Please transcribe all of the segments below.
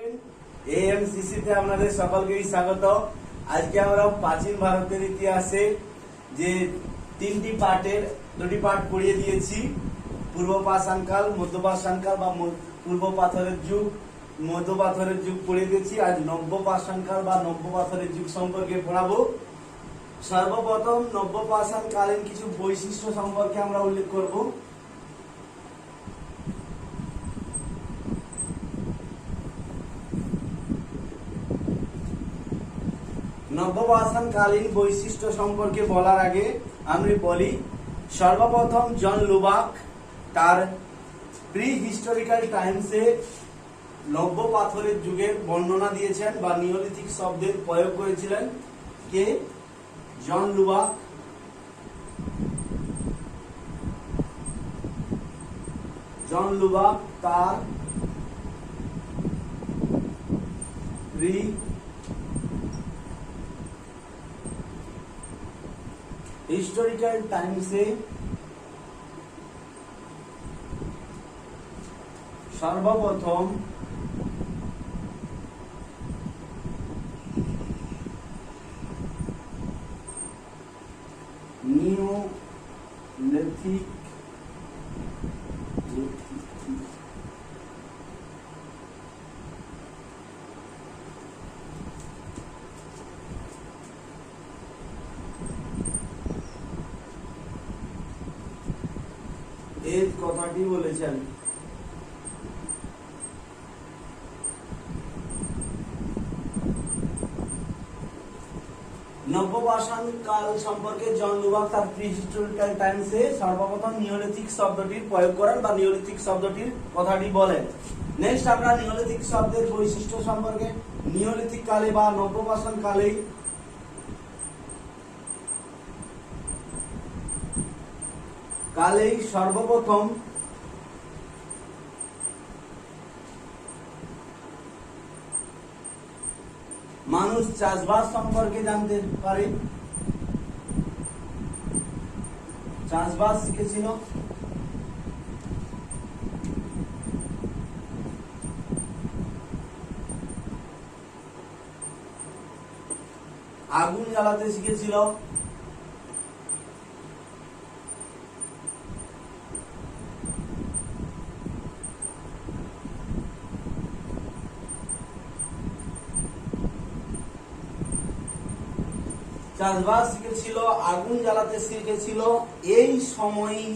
এএমসিসি তে আপনাদের সকলকেই স্বাগত। আজকে আমরা প্রাচীন ভারতের ইতিহাসে যে তিনটি পার্টের দুটি পার্ট পড়িয়ে দিয়েছি, পূর্ব পাষাণকাল, মধ্য পাষাণকাল বা পূর্ব পাথরের যুগ, মধ্য পাথরের যুগ পড়িয়ে দিয়েছি। আজ নব্য পাষাণকাল বা নব্য পাথরের যুগ সম্পর্কে পড়াবো। সর্বপ্রথম নব্য পাষাণকালীন কিছু বৈশিষ্ট্য সম্পর্কে আমরা উল্লেখ করব। নব্য পাষাণকালীন বৈশিষ্ট্য সম্পর্কে বলার আগে আমি বলি, সর্বপ্রথম জন লুবাক তার প্রি হিস্টোরিক্যাল টাইমসে নব্য পাথরের যুগের বর্ণনা দিয়েছেন বা নিওলিথিক শব্দের প্রয়োগ করেছিলেন। কে? জন লুবাক। জন লুবাক তার প্রি হিস্টোরিক্যাল টাইমসে সর্বপ্রথম নিওলিথিক এর কথাটি বলেছেন। নব্য পাষাণকাল সম্পর্কে জন লুবাক তার প্রি হিস্টোরিক্যাল টাইমসে সর্বপ্রথম নিওলিথিক শব্দটির প্রয়োগ করেন বা নিওলিথিক শব্দটির কথাটি বলেন। নেক্সট আমরা নিওলিথিক শব্দের বৈশিষ্ট্য সম্পর্কে, নিওলিথিক কালে বা নব্য পাষাণকালে সর্বপ্রথম মানুষ চাষবাস সম্পর্কে জানতে পারে, চাষবাস শিখেছিল। আগুন জ্বালাতে শিখেছিল। চাষবাস শিখেছিল, আগুন জ্বালাতে শিখেছিল। এই সময়ই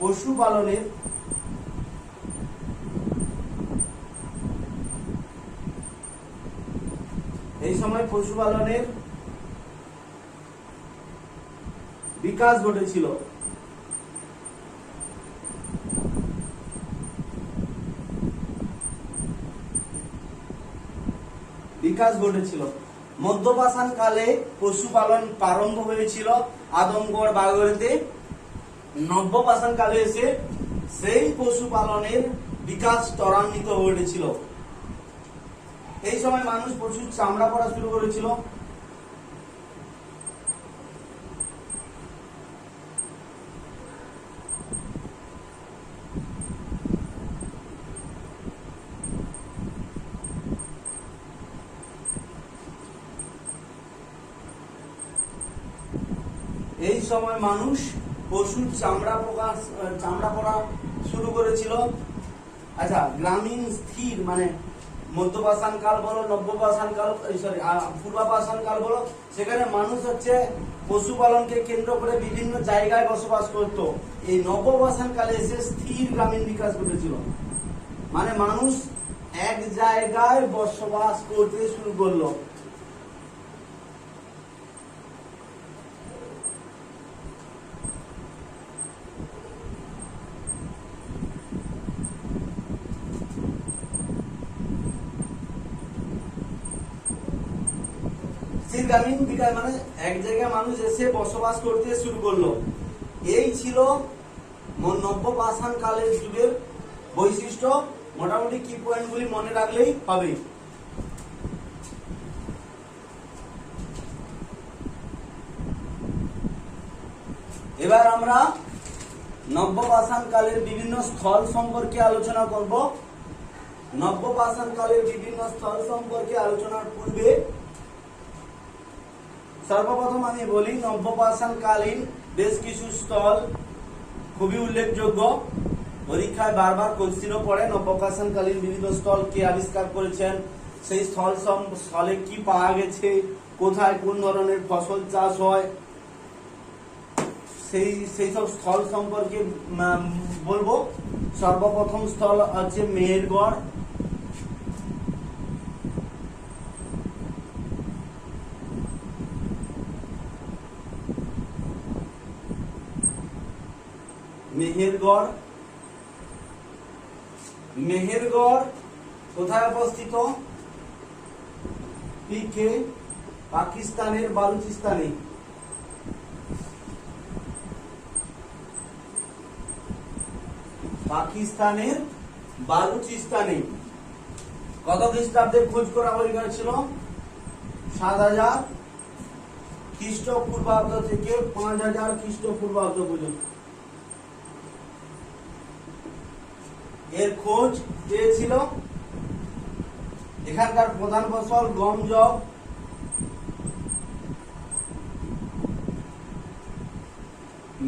পশুপালনের বিকাশ ঘটেছিল। মধ্য পাষাণকালে পশুপালন প্রারম্ভ হয়েছিল আদমগড় বাগড়িতে। নব্য পাষাণকালে এসে সেই পশুপালনের বিকাশ ত্বরান্বিত ঘটেছিল। এই সময় মানুষ পশুর চামড়া পরা শুরু করেছিল। এই সময় মানুষ পশুর চামড়া পরা শুরু করেছিল। আচ্ছা, গ্রামীণ স্থির মানে মধ্য পাষাণকাল বলো, নব্য পাষাণকাল, পূর্ব পাষাণকাল বলো, সেখানে মানুষ পশুপালনকে কেন্দ্র করে বিভিন্ন জায়গায় বসবাস করত। এই নব্য পাষাণকালে এসে স্থির গ্রামীণ বিকাশ ঘটেছিল, মানে মানুষ এক জায়গায় বসবাস করতে শুরু করলো। গ্রামীণ বিকাশ মানে এক জায়গায় মানুষ এসে বসবাস করতে শুরু করলো। এই ছিল নব্য পাষাণকালের যুগের বৈশিষ্ট্য। মোটামুটি কি পয়েন্টগুলি মনে রাখলেই হবে। এবার আমরা নব্যপাষাণ কালের বিভিন্ন স্থল সম্পর্কে আলোচনা করব। নব্যপাষাণ কালের বিভিন্ন স্থল সম্পর্কে আলোচনার পূর্বে সর্বপ্রথম আমি বলি, নব্যপাষাণ কালীন বেশ কিছু স্থল খুবই উল্লেখযোগ্য, পরীক্ষায় বারবার কোশ্চেনও পড়ে। নব্যপাষাণ কালীন বিভিন্ন স্থল কে আবিষ্কার করেছেন, সেই স্থলে কি পাওয়া গেছে, কোথায় কোন ধরনের ফসল চাষ হয়, সেই সব স্থল সম্পর্কে বলবো। সর্বপ্রথম স্থল হচ্ছে মেহেরগড়। মেহেরগড় মেহেরগড় কোথায় অবস্থিত? পিকে পাকিস্তানের বালুচিস্তানে। পাকিস্তানের বালুচিস্তানে। কত খ্রিস্টাব্দে খোঁজ করা হয়েছিল? ৭,০০০ খ্রিস্টপূর্বাব্দ থেকে ৫,০০০ খ্রিস্টপূর্বাব্দ পর্যন্ত এর খোঁজ পেয়েছিল। এখানকার প্রধান ফসল গম, যব।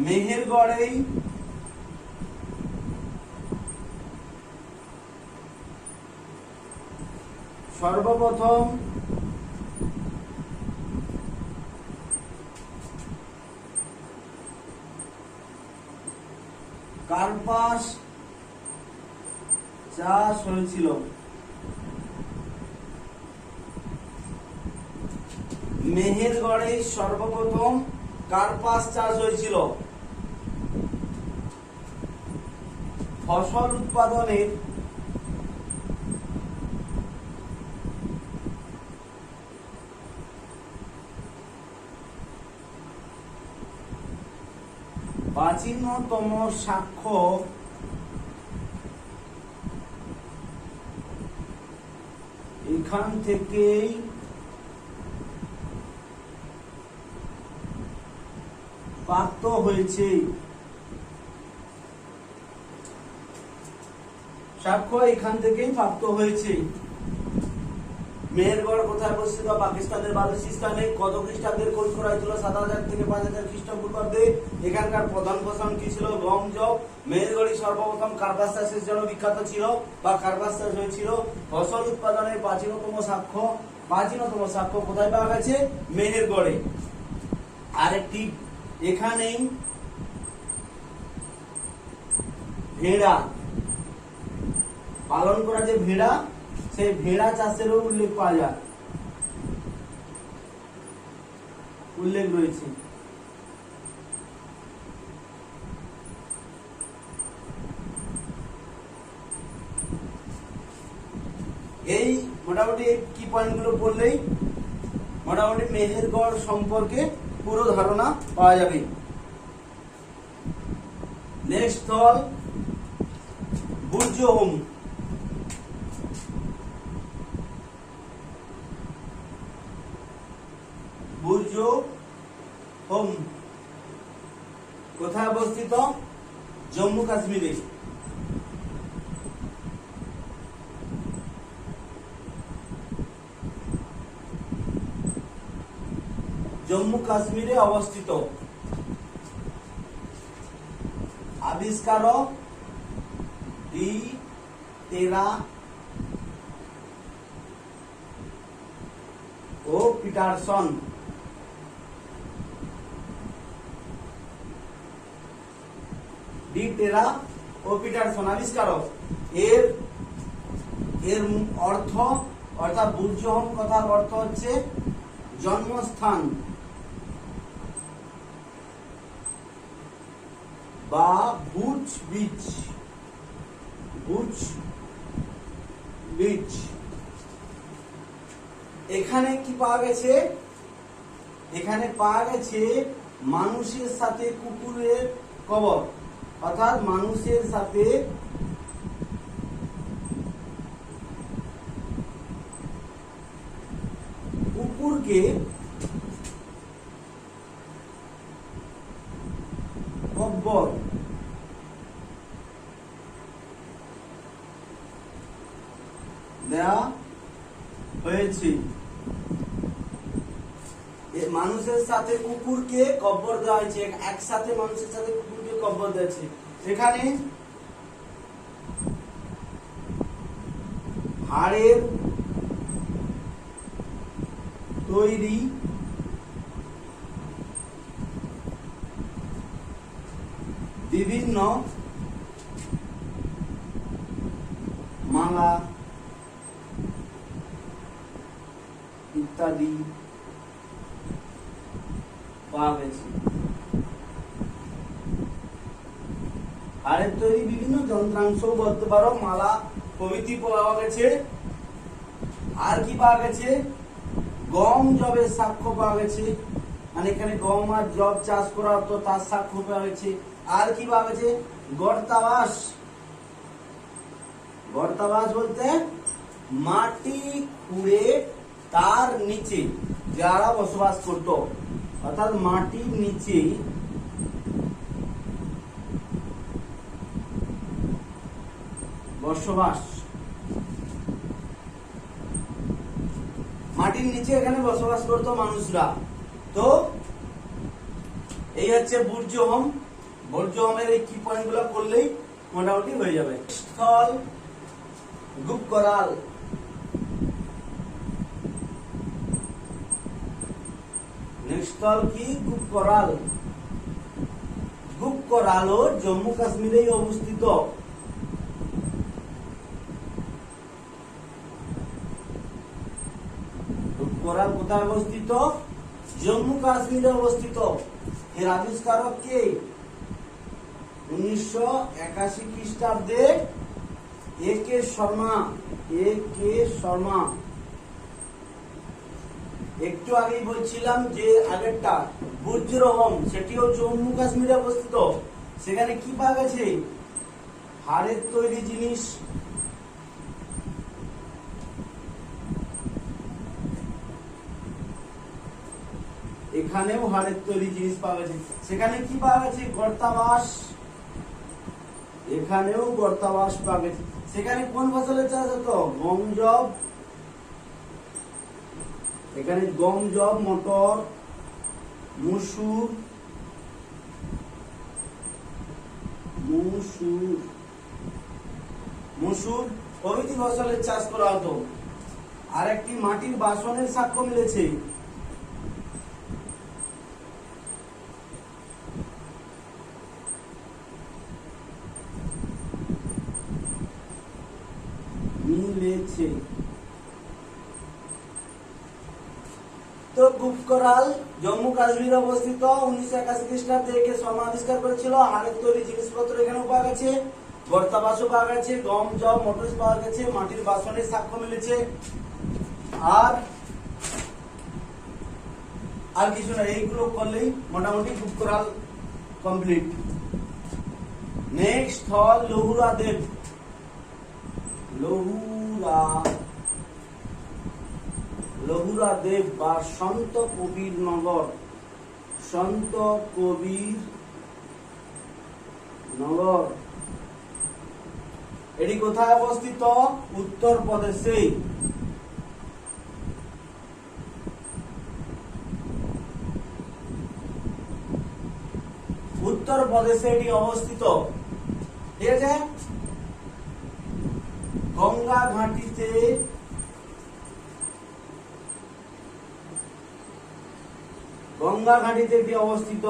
মেহেরগড়েই সর্বপ্রথম কার্পাস চাষ হয়েছিল। মেহেরগড়ে সর্বপ্রথম কার্পাস চাষ হয়েছিল। ফসল উৎপাদনের প্রাচীনতম সাক্ষ্য এখান থেকেই প্রাপ্ত হয়েছে। সাক্ষ্য এখান থেকেই প্রাপ্ত হয়েছে। মেহেরগড় কোথায় অবস্থিত? পাকিস্তানের বালুচিস্তানে। কত খ্রিস্টাব্দের খোঁজ করা হয়েছিল? ৭,০০০ থেকে ৫,০০০ খ্রিস্টপূর্বাব্দে। এখানকার প্রধান ফসল কি ছিল? গম, যব। মেহেরগড়ই সর্বপ্রথম কার্পাস চাষের জন্য বিখ্যাত ছিল বা কার্পাস চাষ হয়েছিল। ফসল উৎপাদনের প্রাচীনতম সাক্ষ্য কোথায় পাওয়া গেছে? মেহেরগড়ে। আরেকটি এখানেই ভেড়া পালন করা, যে ভেড়া, সেই ভেড়া চাষেরও উল্লেখ পাওয়া যায়, উল্লেখ রয়েছে। এই মোটামুটি কি পয়েন্টগুলো পড়লেই মোটামুটি মেহেরগড় সম্পর্কে পুরো ধারণা পাওয়া যাবে। নেক্সট স্থল বুর্জহুম। বুর্জহুম কোথায় অবস্থিত? জম্মু কাশ্মীরে। জম্মু কাশ্মীরে অবস্থিত। আবিষ্কারক ডি টেরা ও পিটারসন। ডি টেরা ও পিটারসন আবিষ্কারক। এর অর্থ, অর্থাৎ বুর্জহুম কথার অর্থ হচ্ছে জন্মস্থান বা বুর্জ বিচ। এখানে কি পাওয়া গেছে? এখানে পাওয়া গেছে মানুষের সাথে কুকুরের কবর, অর্থাৎ মানুষের সাথে কুকুরকে কব্বর দেয়া হয়েছে। মানুষের সাথে কুকুরকে কব্বর দেওয়া হয়েছে, একসাথে মানুষের সাথে কুকুরকে কব্বর দিয়েছে। এখানে হাড়ের তৈরি বিভিন্ন মালা ইত্যাদি পাওয়া গেছে। হাড়ের তৈরি বিভিন্ন যন্ত্রাংশ বলতে পারো, মালা প্রভৃতি পাওয়া গেছে। আর কি পাওয়া গেছে? গম জবের সাক্ষ্য পাওয়া গেছে, মানে এখানে গম আর জব চাষ করা হতো তার সাক্ষ্য পাওয়া গেছে। আর কি পাওয়া গেছে? গর্তাবাস। গর্তাবাস বলতে মাটি খুঁড়ে তার নিচে যারা বসবাস করত, অর্থাৎ মাটির নিচে বসবাস, মাটির নিচে এখানে বসবাস করত মানুষরা। তো এই হচ্ছে বুর্জ হোম। বুর্জ হোমের এই কি পয়েন্ট গুলো করলেই মোটামুটি হয়ে যাবে। স্থল গুপ করাল। স্থল কি? গুপ করাল। গুপ করাল জম্মু কাশ্মীরেই অবস্থিত। গুপ করাল কোথায় অবস্থিত? জম্মু কাশ্মীরে অবস্থিত। এর আবিষ্কারক কে? 1981 খ্রিস্টাব্দে এ.কে. শর্মা। এ.কে. শর্মা। একটু আগেই বলছিলাম যে আগেরটা বুর্জ হোম, সেটিও জম্মু কাশ্মীরে অবস্থিত। সেখানে কি পাওয়া গেছে? হাড়ের তৈরি জিনিস। এখানেও হাড়ের তৈরি জিনিস পাওয়া গেছে। সেখানে কি পাওয়া গেছে? গর্তাবাস। এখানেও গর্তাবাস পাওয়া গেছে। সেখানে কোন ফসলের চাষ হতো? গম জব। এখানে গম জব, মটর, মসুর, প্রভৃতি ফসলের চাষ করা হতো। আর একটি মাটির বাসনের সাক্ষ্য মিলেছে। তো গুপকরাল জম্মু কাশ্মীরে অবস্থিত। 1981 খ্রিস্টাব্দে একে শর্মা আবিষ্কার করেছিল। হাড়ের তৈরি জিনিসপত্র এখানেও পাওয়া গেছে, গর্তাবাসও পাওয়া গেছে, গম জব মটর পাওয়া গেছে, মাটির বাসনের সাক্ষ্য মিলেছে। আর কিছু না, এইগুলো করলেই মোটামুটি গুপকরাল কমপ্লিট। নেক্সট স্থল লহুরা দেব। লহুরা দেব বা সন্ত কবির নগর। সন্ত কবির নগর এটি কোথায় অবস্থিত? উত্তরপ্রদেশে। উত্তরপ্রদেশে এটি অবস্থিত। ঠিক আছে। গঙ্গা ঘাটিতে এটি অবস্থিত।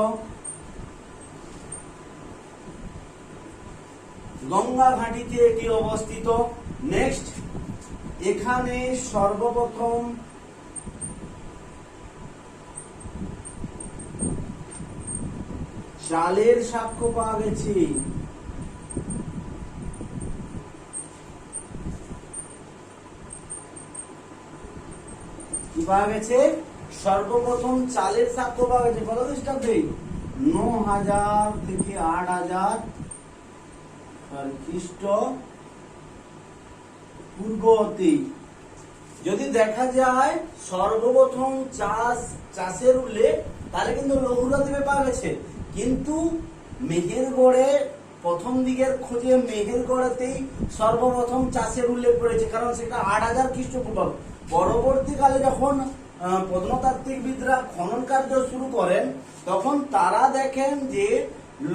গঙ্গা ঘাটিতে এটি অবস্থিত। নেক্সট, এখানে সর্বপ্রথম চালের সাক্ষ্য পাওয়া গেছে। কি পাওয়া গেছে? সর্বপ্রথম চালের সাক্ষ্য পাওয়া গেছে। কত খ্রিস্টাব্দে? 9000 থেকে 8000 খ্রিস্ট পূর্ববর্তী। যদি দেখা যায় সর্বপ্রথম চাষের উল্লেখ, তাহলে কিন্তু লহুরা দেবে পাওয়া গেছে। কিন্তু মেহেরগড়ে প্রথম দিকের খোঁজে মেহেরগড়েতেই সর্বপ্রথম চাষের উল্লেখ করেছে, কারণ সেটা 8000 খ্রিস্টপূর্বাব্দ। পরবর্তীকালে যখন প্রত্নতাত্ত্বিকবিদরা খনন কার্য শুরু করেন, তখন তারা দেখেন যে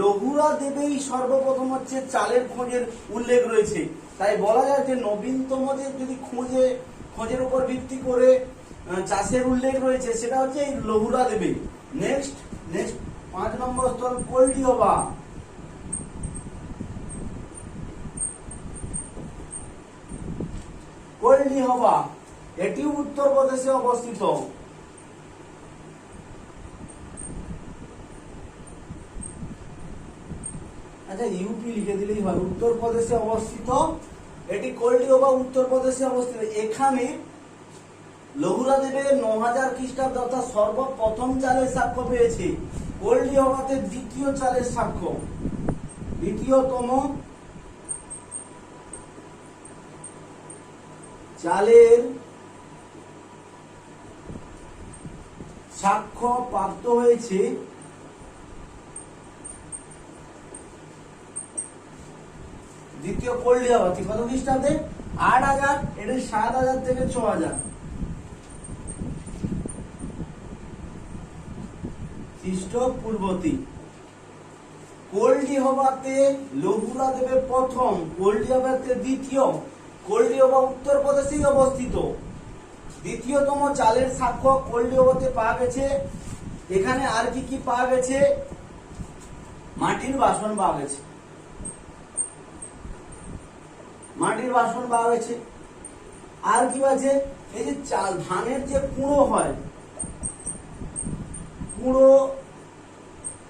লহুরা দেবেই সর্বপ্রথম হচ্ছে চালের খোঁজের উল্লেখ রয়েছে। তাই বলা যায় যে নবীনতম যে যদি খোঁজের উপর ভিত্তি করে চাষের উল্লেখ রয়েছে, সেটা হচ্ছে এই লহুরা দেবে। নেক্সট 5 নম্বর স্থল কোল্ডিওবা। কোল্ডিওবা এটি উত্তরপ্রদেশে অবস্থিত। আচ্ছা, ইউপি লিখে দিলেই হয়। উত্তরপ্রদেশে অবস্থিত এটি কোল্ডিওবা উত্তরপ্রদেশে অবস্থিত। এখানে লহুরা দেবে 9000 খ্রিস্টাব্দ অর্থাৎ সর্বপ্রথম চালের সাক্ষ্য পেয়েছে। কোল্ডিওবাতে দ্বিতীয় চালের সাক্ষ্য, দ্বিতীয়তম চালের সাক্ষ্য প্রাপ্ত হয়েছে দ্বিতীয় কোল্ডিওবাতে কত খ্রিস্টাব্দে? 8000, এটা 7000 থেকে 6000 খ্রিস্টপূর্ববর্তী। কোল্ডিওবাতে লহুরা দেবে প্রথম, কোল্ডিওবাতে দ্বিতীয়। কোল্ডিওবা উত্তরপ্রদেশেই অবস্থিত। দ্বিতীয়তম চালের সাক্ষ্য কোল্ডিওবাতে পাওয়া গেছে। এখানে আর কি পাওয়া গেছে? মাটির বাসন পাওয়া গেছে, মাটির বাসন পাওয়া গেছে। আর কি আছে? এই যে চাল, ধানের যে কুঁড়ো হয়,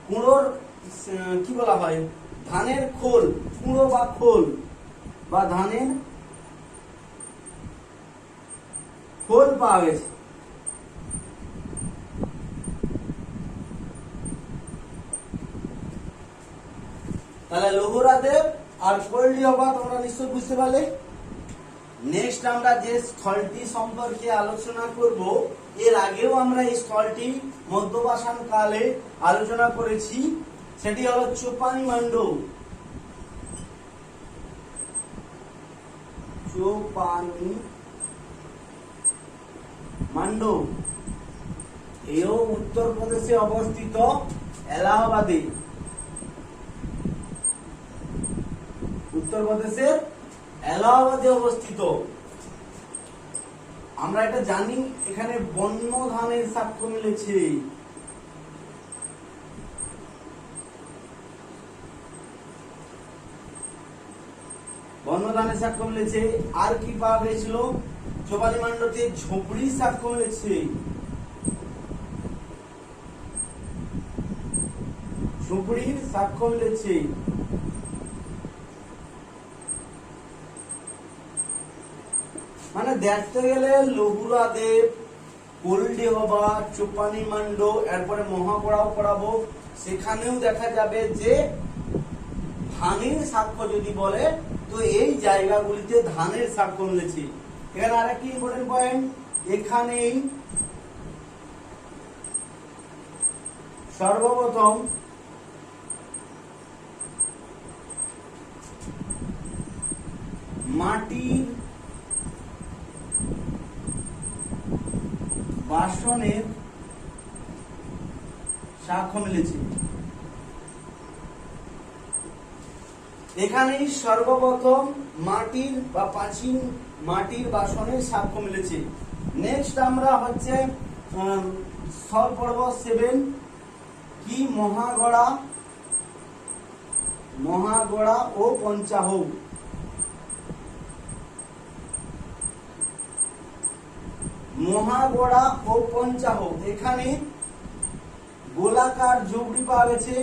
কুঁড়োর কি বলা হয়? ধানের খোল, কুঁড়ো বা খোল বা ধানের খোল পাওয়া গেছে। তাহলে লহুরা দেব আর কোল্ডিওবা তোমরা নিশ্চয় বুঝতে পারলে। নেক্সট আমরা যে স্থলটি সম্পর্কে আলোচনা করব, এর আগেও আমরা এই স্থলটি মধ্যপাষাণ কালে আলোচনা করেছি, সেটি হলো চোপানিমান্ডো। চোপানিমান্ডো এও উত্তরপ্রদেশে অবস্থিত, এলাহাবাদে। উত্তরপ্রদেশের এলাহাবাদে অবস্থিত। আমরা এটা জানি, এখানে বন্য ধানের সাক্ষ্য মিলেছে। বন্য ধানের সাক্ষ্য মিলেছে। আর কি পাওয়া গেছিল? চোপানিমান্ডোতে ঝুপড়ির সাক্ষ্য মিলেছে। ঝুপড়ির সাক্ষ্য মিলেছে। মানে দেখতে গেলে লহুরা দেব, কোল্ডিওবা, চোপানিমান্ডো, এরপরে মহাগড়াও পড়াবো, সেখানেও দেখা যাবে যে ধানের সাক্ষ্য যদি বলে তো এই জায়গাগুলিতে ধানের সাক্ষ্য মিলেছে। এখানে আরেকটি ইম্পর্টেন্ট পয়েন্ট, এখানেই সর্বপ্রথম মাটির বাসনের সাক্ষ্য মিলেছে। এখানেই সর্বপ্রথম মাটির বা প্রাচীন মাটির বাসনের সাক্ষ্য মিলেছে। নেক্সট আমরা হচ্ছে স্থল পর্ব 7 কি? মহাগড়া ও পঞ্চাহ। মহাগড়া ও পঞ্চাহ, এখানে গোলাকার ঝুপড়ি পাওয়া গেছে।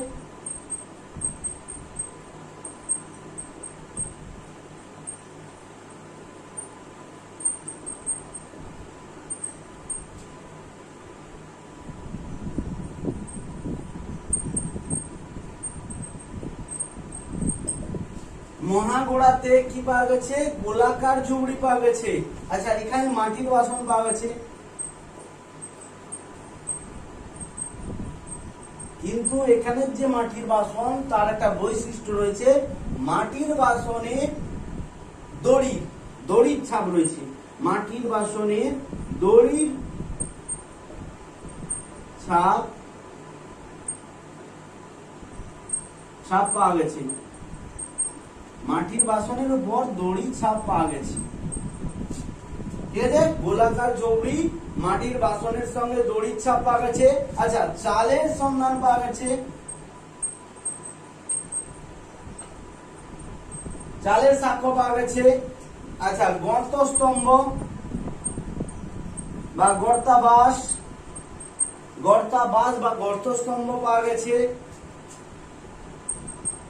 মহাগড়াতে কি পাওয়া গেছে? গোলাকার ঝুপড়ি পাওয়া গেছে। আচ্ছা, এখানে মাটির বাসন পাওয়া গেছে। কি কিন্তু এখানে যে মাটির বাসন তার একটা বৈশিষ্ট্য রয়েছে, মাটির বাসনে দড়ির ছাপ রয়েছে। মাটির বাসনে দড়ির ছাপ পাওয়া গেছে। মাটির বাসনের উপর দড়ির ছাপ পাওয়া গেছে। ঠিক আছে, গোলাকার ঝুবড়ি মাটির বাসনের সঙ্গে দড়ির ছাপ পাওয়া গেছে। আচ্ছা, চালের সন্ধান পাওয়া গেছে। চালের সাক্ষ্য পাওয়া গেছে। আচ্ছা, গর্তস্তম্ভ বা গর্তাবাস বা গর্তস্তম্ভ পাওয়া গেছে।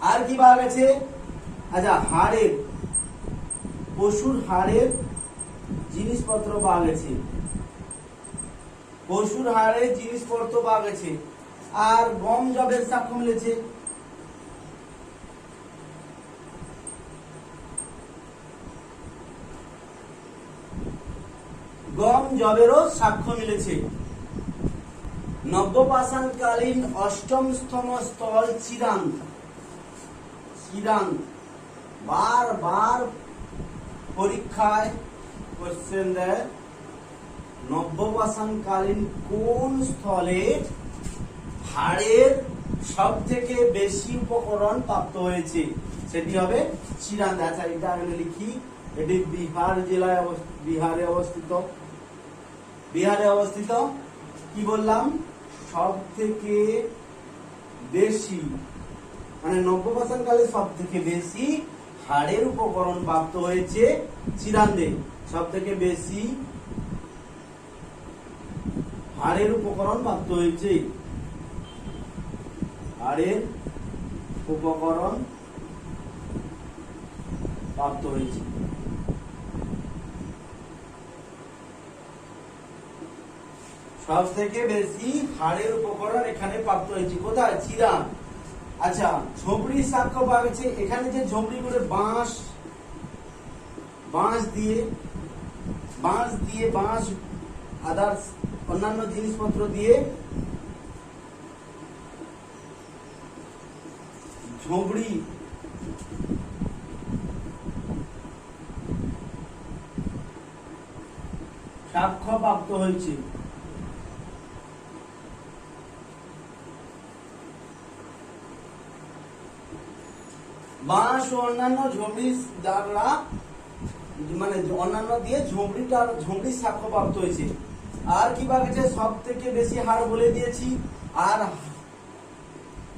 আর কি পাওয়া গেছে? আচ্ছা, পশুর হাড়ের জিনিসপত্র পাওয়া গেছে। পশুর হাড়ের জিনিসপত্র পাওয়া গেছে। আর গম জবের সাক্ষ্য মিলেছে। গম জবেরও সাক্ষ্য মিলেছে। নব্যপাষাণকালীন অষ্টমতম স্থল চিরান্ত। বারবার পরীক্ষায় কোশ্চেন দেয়, নব্যপাষাণকালীন কোন স্থলে হাড়ের সব থেকে বেশি উপকরণ প্রাপ্ত হয়েছে? সেটি হবে চিরান্ত। আচ্ছা, এটা আমি লিখি, এটি বিহার জেলায় বিহারে অবস্থিত। কি বললাম? সব থেকে বেশি, মানে নব্যপাষাণকালে সব থেকে বেশি হাড়ের উপকরণ প্রাপ্ত হয়েছে চিরান্দে। সব থেকে বেশি হাড়ের উপকরণ প্রাপ্ত হয়েছে। হাড়ের উপকরণ প্রাপ্ত হয়েছে। সব থেকে বেশি হাড়ের উপকরণ এখানে প্রাপ্ত হয়েছে। কোথায়? চিরান। আচ্ছা, ঝুপড়ি সাক্ষ্য পাওয়া গেছে। এখানে যে ঝুপড়ি গুলো বাঁশ দিয়ে আদার্স অন্যান্য জিনিসপত্র দিয়ে ঝুপড়ি সাক্ষ্য প্রাপ্ত হয়েছে। বাঁশ ও অন্যান্য ঝুপড়ি দ্বারা, মানে অন্যান্য দিয়ে ঝুপড়ি সাক্ষ্য প্রাপ্ত হয়েছে। আর কি পাওয়া গেছে? সব থেকে বেশি হাড় বলে দিয়েছি। আর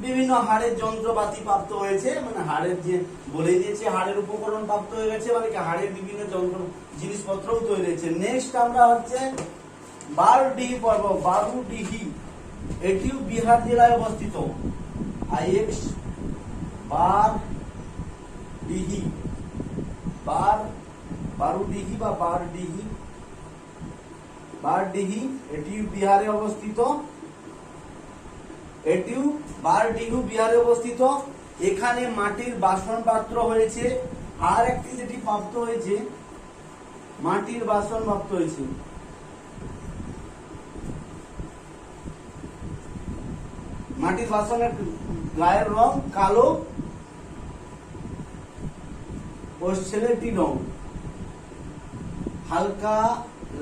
বিভিন্ন হাড়ের যন্ত্রপাতি প্রাপ্ত হয়েছে, মানে হাড়ের যে বলে দিয়েছে, হাড়ের উপকরণ প্রাপ্ত হয়ে গেছে, মানে কি হাড়ের বিভিন্ন যন্ত্র জিনিসপত্রও তৈরি হয়েছে। নেক্সট আমরা হচ্ছে বারুডিহি পর্ব। বারুডিহি এটিও বিহার জেলায় অবস্থিত। আইএক্স বারুডিহি বা বারডিহি এটিও বিহারে অবস্থিত। বিহারে অবস্থিত। এখানে মাটির বাসন পাত্র হয়েছে। আর একটি যেটি প্রাপ্ত হয়েছে, মাটির বাসন প্রাপ্ত হয়েছে। মাটির বাসনের গায়ের রং কালো ও স্লেটি রং, হালকা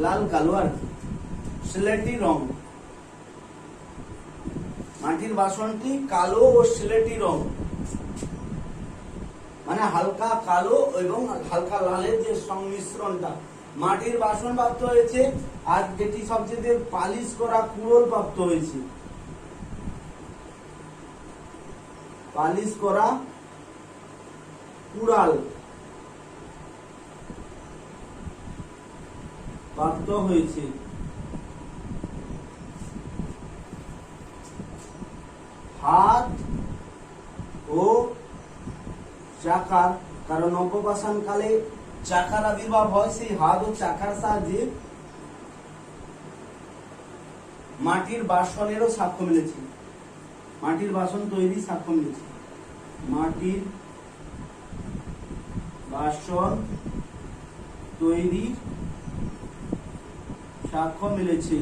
লাল কালো আর স্লেটি রং। মাটির বাসনটি কালো ও স্লেটি রং, মানে হালকা কালো এবং হালকা লালের যে সংমিশ্রণটা। মাটির বাসন প্রাপ্ত হয়েছে। আর যেটি সবচেয়ে পালিশ করা কুড়োল প্রাপ্ত হয়েছে। পালিশ করা কুড়াল প্রাপ্ত হয়েছে। হাত ও চাকার, কারণ নব্যপাষাণকালে চাকার আবির্ভাব হয়, সেই হাত ও চাকার সাহায্যে মাটির বাসনেরও সাক্ষ্য মিলেছে। মাটির বাসন তৈরি সাক্ষ্য মিলেছে। মাটির বাসন তৈরি সাক্ষ্য মিলেছে।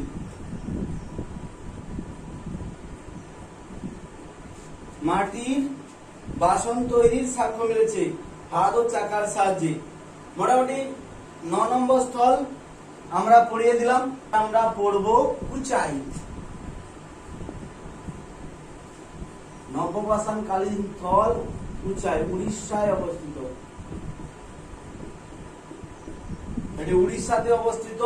মাটির বাসন তৈরির সাক্ষ্য মিলেছে হাত ও চাকার সাহায্যে। মোটামুটি 9 নম্বর স্থল আমরা পড়িয়ে দিলাম। আমরা পড়ব উঁচাই। নবপাষাণ কালীন স্থল উঁচাই উড়িষ্যায় অবস্থিত। এটি উড়িষ্যাতে অবস্থিত।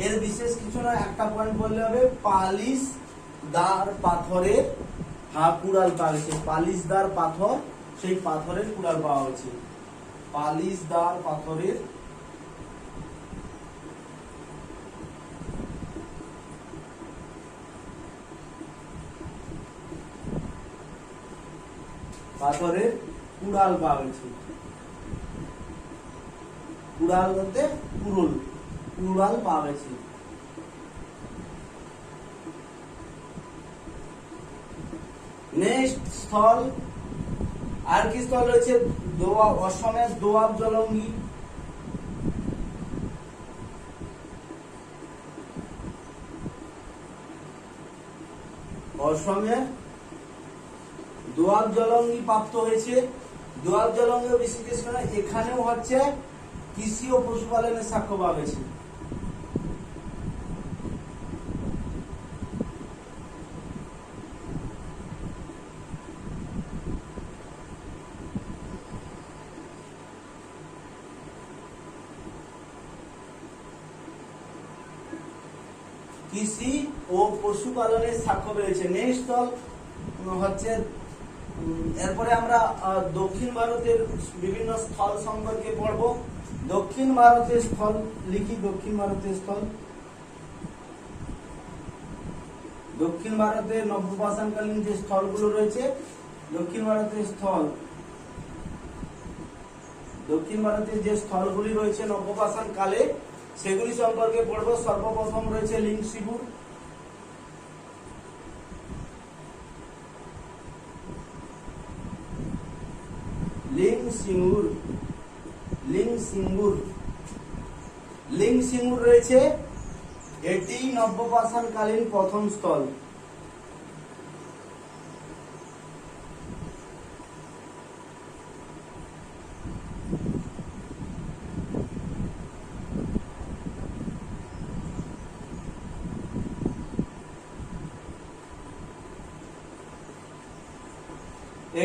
এর বিশেষ কিছু না, একটা পয়েন্ট বললে হবে, পালিশদার পাথরের কুড়াল পাওয়া গেছে। পালিশদার পাথর, সেই পাথরের কুড়াল পাওয়া গেছে। পালিশদার পাথরের কুড়াল পাওয়া গেছে। কুড়াল বলতে কুড়াল পাওয়া গেছে। নেক্সট স্থল, আর কি স্থল রয়েছে? অসমের দোয়াব জলঙ্গি। অসমের দোয়াব জলঙ্গি প্রাপ্ত হয়েছে। দোয়াব জলঙ্গি বিশেষ করে এখানেও হচ্ছে কৃষি ও পশুপালনের সাক্ষ্য পাওয়া গেছে। কৃষি ও পশুপালনের সাক্ষ্য রয়েছে। নেক্সট স্থল হচ্ছে, এরপরে আমরা দক্ষিণ ভারতের বিভিন্ন স্থল সম্পর্কে পড়ব। দক্ষিণ ভারতের স্থল লিখি। দক্ষিণ ভারতের স্থল, দক্ষিণ ভারতের নবপাষাণকালীন যে স্থলগুলো রয়েছে, দক্ষিণ ভারতের স্থল, দক্ষিণ ভারতের যে স্থলগুলি রয়েছে নবপাষাণ কালে, সেগুলি সম্পর্কে পড়ব। সর্বপ্রথম রয়েছে লিঙ্গসিগুর। লিঙ্গসিঙ্গুর রয়েছে, এটি নবপাষাণকালীন প্রথম স্থল।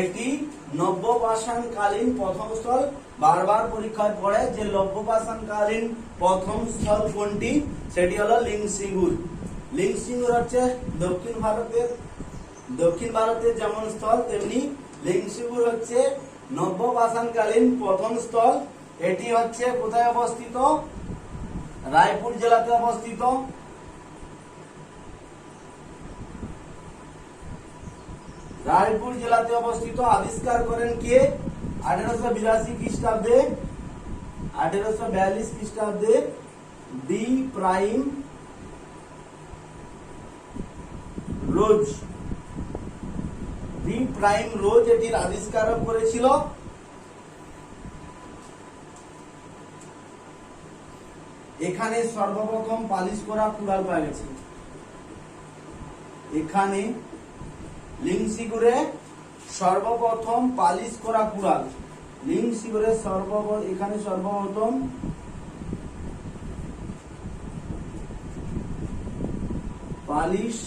এটি নব্যপাষাণকালীন প্রথম স্থল। বারবার পরীক্ষায় পড়ে যে নব্যপাষাণকালীন প্রথম স্থল কোনটি, সেটি হলো লিঙ্গসিঙ্গুর। লিঙ্গসিঙ্গুর হচ্ছে দক্ষিণ ভারতের যেমন স্থল, তেমনি লিঙ্গসিঙ্গুর হচ্ছে নব্যপাষাণকালীন প্রথম স্থল। এটি হচ্ছে কোথায় অবস্থিত? রায়পুর জেলাতে অবস্থিত। রায়পুর জেলাতে অবস্থিত। আবিষ্কার করেন কে? 1882 খ্রিস্টাব্দে, 1842 খ্রিস্টাব্দে ডি প্রাইম রোজ এটির আবিষ্কার করেছিল। এখানে সর্বপ্রথম পালিশ করা কুড়াল পাওয়া গেছে। এখানে লিঙ্গসিগুরে সর্বপ্রথম পালিশ করা কুড়াল। লিঙ্গসিগুরে এখানে সর্বপ্রথম পালিশ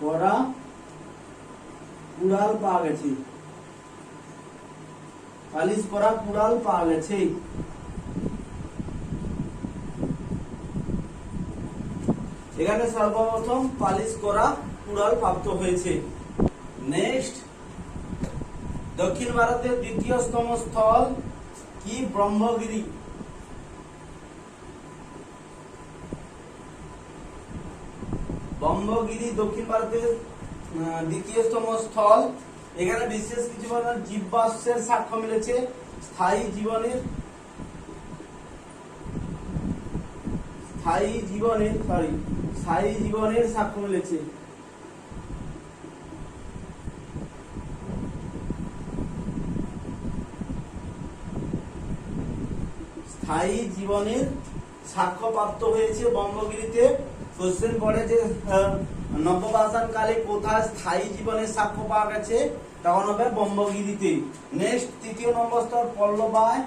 করা কুড়াল পাওয়া গেছে। পালিশ করা কুড়াল পাওয়া গেছে। এখানে সর্বপ্রথম পালিশ করা কুড়াল প্রাপ্ত হয়েছে। নেক্সট, দক্ষিণ ভারতের দ্বিতীয়তম স্থল কি? ব্রহ্মগিরি। ব্রহ্মগিরি দক্ষিণ ভারতের দ্বিতীয়তম স্থল। এখানে বিশেষ কিছু জীবাশ্মের সাক্ষ্য মিলেছে। স্থায়ী জীবনের সাক্ষ্য মিলেছে। স্থায়ী জীবনের সাক্ষ্য প্রাপ্ত হয়েছে ব্রহ্মগিরিতে। কোশ্চেন পড়ে যে নব্যপাষাণ কালে কোথায় স্থায়ী জীবনের সাক্ষ্য পাওয়া গেছে? তখন হবে ব্রহ্মগিরিতে। নেক্সট 3য় নম্বর স্তর পল্লবায়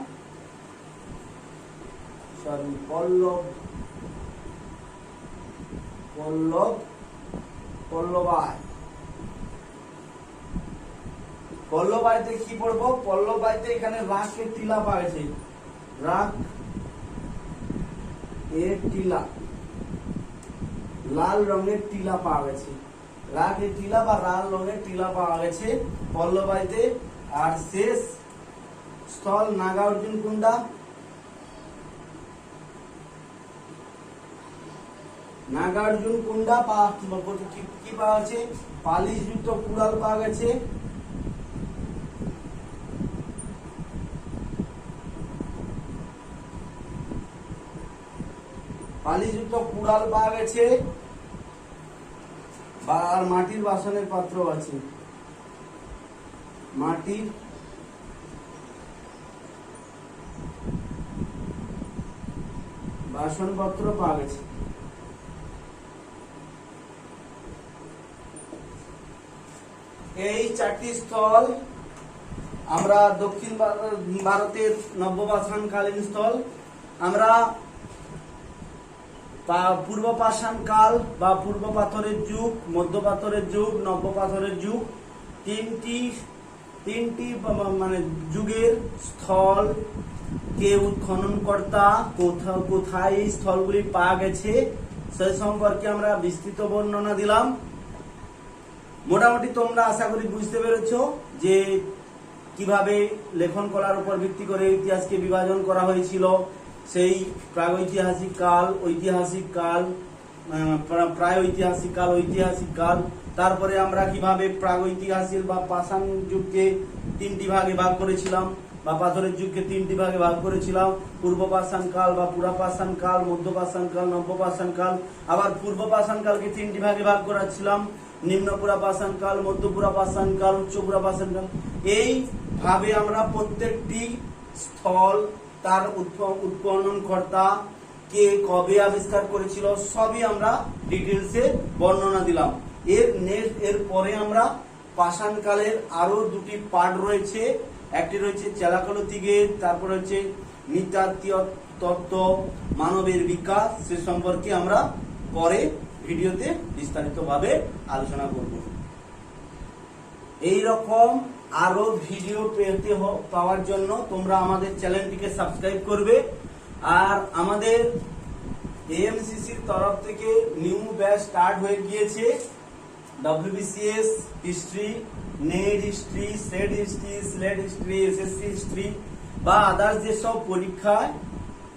পল্লবাইতে কি পড়বো? পল্লবাইতে এখানে রাগের টিলা পাওয়া গেছে, রাগ এর টিলা, লাল রঙের টিলা পাওয়া গেছে, রাগের টিলা বা লাল রঙের টিলা পাওয়া গেছে পল্লবাইতে। আর শেষ স্থল নাগার্জুন কুন্ডা, নাগার্জুন কুন্ডা কি পাওয়া গেছে? পালিশ যুক্ত কুড়াল পাওয়া গেছে। পালিযুক্ত কুড়াল পাওয়া গেছে আর মাটির বাসনের পাত্র আছে, মাটির বাসনপত্র পাওয়া গেছে। এই 4টি স্থল আমরা দক্ষিণ ভারতের নব্যপাষাণকালীন স্থল। আমরা পূর্ব পাষাণ কাল বা পূর্ব পাথরের যুগ, মধ্য পাথরের যুগ, নব্য পাথরের যুগ, তিনটি মানে যুগের স্থল কে উৎখননকর্তা, কোথায় এই স্থলগুলি পাওয়া গেছে সেই সম্পর্কে আমরা বিস্তৃত বর্ণনা দিলাম। মোটামুটি তোমরা আশা করি বুঝতে পেরেছো যে কিভাবে লেখন কলার উপর ভিত্তি করে ইতিহাসকে বিভাজন করা হয়েছিল। সেই প্রাগৈতিহাসিক কাল, ঐতিহাসিক কাল, প্রায় ঐতিহাসিক কাল, ঐতিহাসিক কাল। তারপরে আমরা কিভাবে প্রাগৈতিহাসিক বা পাষাণ যুগকে 3টি ভাগে ভাগ করেছিলাম বা পাথরের যুগকে 3টি ভাগে ভাগ করেছিলাম, পূর্ব পাষাণ কাল বা পুরা পাষাণ কাল, মধ্য পাষাণ কাল, নব্য পাষাণ কাল। আবার পূর্ব পাষাণ কালকে 3টি ভাগে ভাগ করেছিলাম, নিম্ন পুরা পাষাণ কাল, মধ্য পুরা পাষাণ কাল, উচ্চ পুরা পাষাণ কাল। এই ভাবে আমরা প্রত্যেকটি স্থল, তার উৎখননকর্তা কে কবে আবিষ্কার করেছিল সবই আমরা ডিটেলসে বর্ণনা দিলাম। এর পরে আমরা পাষাণ কালের আরো 2টি পার্ট রয়েছে, একটি রয়েছে চেলাকলতি গেট, তারপর হচ্ছে নৃতাত্ত্বীয় তত্ত্ব, মানবের বিকাশ, সে সম্পর্কে আমরা পরে ভিডিওতে বিস্তারিতভাবে আলোচনা করব। এই রকম আরো ভিডিও পাওয়ার জন্য তোমরা আমাদের চ্যানেলটিকে সাবস্ক্রাইব করবে। আর আমাদের এএমসিসির তরফ থেকে নিউ ব্যাচ স্টার্ট হয়ে গিয়েছে। WBCS history, net history, set history, slate history, SSC history বা আদার্স যেসব পরীক্ষায়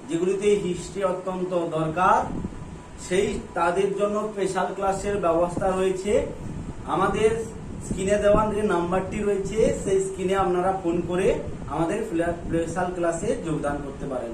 যেগুলিতে হিস্ট্রি অত্যন্ত দরকার, সেই তাদের জন্য স্পেশাল ক্লাসের ব্যবস্থা রয়েছে। আমাদের স্ক্রিনে দেওয়া যে নাম্বারটি রয়েছে সেই স্ক্রিনে আপনারা ফোন করে আমাদের স্পেশাল ক্লাসে যোগদান করতে পারেন।